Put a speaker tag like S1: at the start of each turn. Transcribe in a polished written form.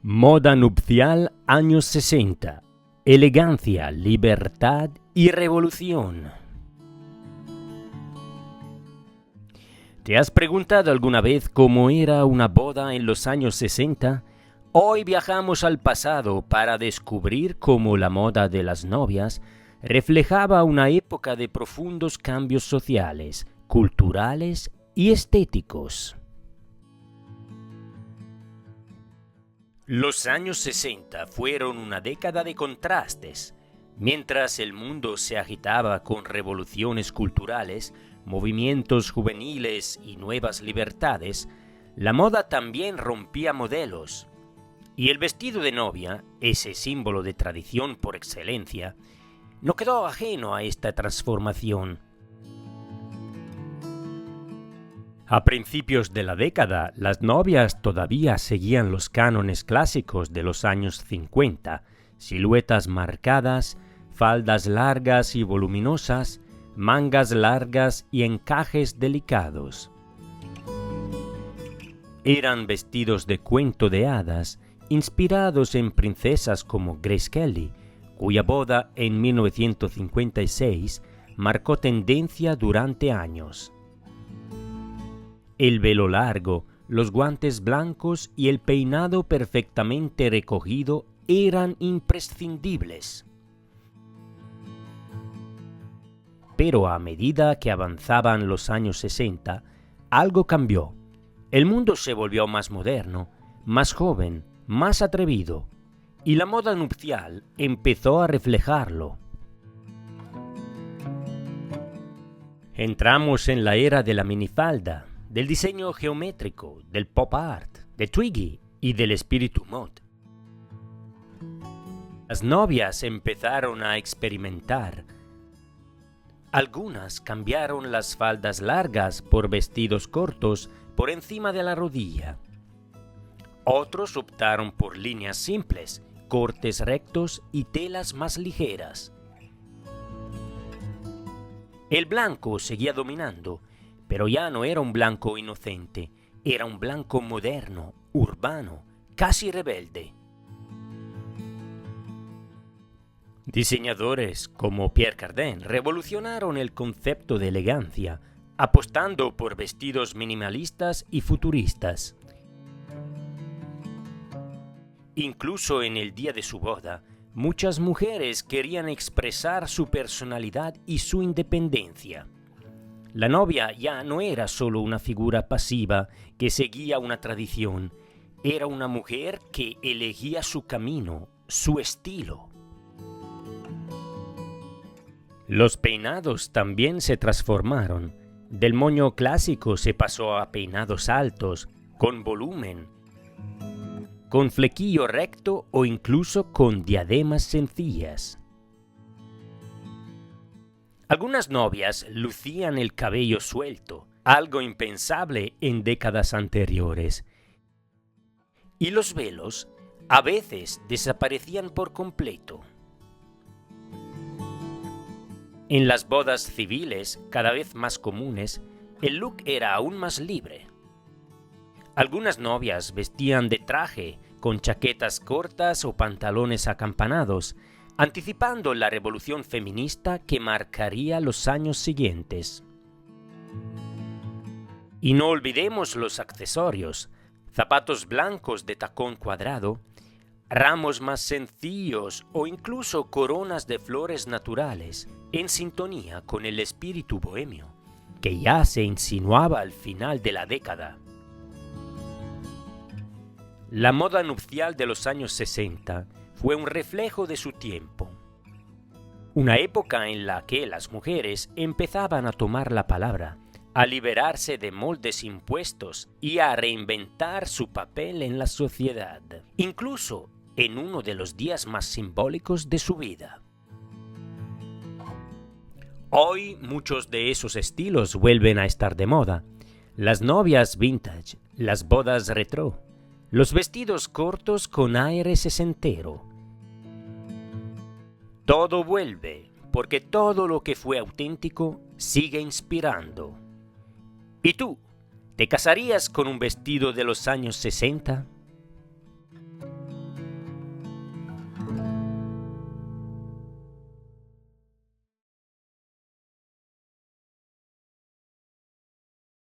S1: Moda nupcial años 60. Elegancia, libertad y revolución. ¿Te has preguntado alguna vez cómo era una boda en los años 60? Hoy viajamos al pasado para descubrir cómo la moda de las novias reflejaba una época de profundos cambios sociales, culturales y estéticos. Los años 60 fueron una década de contrastes. Mientras el mundo se agitaba con revoluciones culturales, movimientos juveniles y nuevas libertades, la moda también rompía modelos. Y el vestido de novia, ese símbolo de tradición por excelencia, no quedó ajeno a esta transformación. A principios de la década, las novias todavía seguían los cánones clásicos de los años 50, siluetas marcadas, faldas largas y voluminosas, mangas largas y encajes delicados. Eran vestidos de cuento de hadas, inspirados en princesas como Grace Kelly, cuya boda en 1956 marcó tendencia durante años. El velo largo, los guantes blancos y el peinado perfectamente recogido eran imprescindibles. Pero a medida que avanzaban los años 60, algo cambió. El mundo se volvió más moderno, más joven, más atrevido, y la moda nupcial empezó a reflejarlo. Entramos en la era de la minifalda, del diseño geométrico, del pop art, de Twiggy y del espíritu mod. Las novias empezaron a experimentar. Algunas cambiaron las faldas largas por vestidos cortos por encima de la rodilla. Otros optaron por líneas simples, cortes rectos y telas más ligeras. El blanco seguía dominando, pero ya no era un blanco inocente, era un blanco moderno, urbano, casi rebelde. Diseñadores como Pierre Cardin revolucionaron el concepto de elegancia, apostando por vestidos minimalistas y futuristas. Incluso en el día de su boda, muchas mujeres querían expresar su personalidad y su independencia. La novia ya no era solo una figura pasiva que seguía una tradición, era una mujer que elegía su camino, su estilo. Los peinados también se transformaron. Del moño clásico se pasó a peinados altos, con volumen, con flequillo recto o incluso con diademas sencillas. Algunas novias lucían el cabello suelto, algo impensable en décadas anteriores. Y los velos a veces desaparecían por completo. En las bodas civiles, cada vez más comunes, el look era aún más libre. Algunas novias vestían de traje, con chaquetas cortas o pantalones acampanados, anticipando la revolución feminista que marcaría los años siguientes. Y no olvidemos los accesorios, zapatos blancos de tacón cuadrado, ramos más sencillos o incluso coronas de flores naturales, en sintonía con el espíritu bohemio, que ya se insinuaba al final de la década. La moda nupcial de los años 60 fue un reflejo de su tiempo. Una época en la que las mujeres empezaban a tomar la palabra, a liberarse de moldes impuestos y a reinventar su papel en la sociedad, incluso en uno de los días más simbólicos de su vida. Hoy muchos de esos estilos vuelven a estar de moda. Las novias vintage, las bodas retro, los vestidos cortos con aire sesentero. Todo vuelve, porque todo lo que fue auténtico sigue inspirando. ¿Y tú? ¿Te casarías con un vestido de los años 60?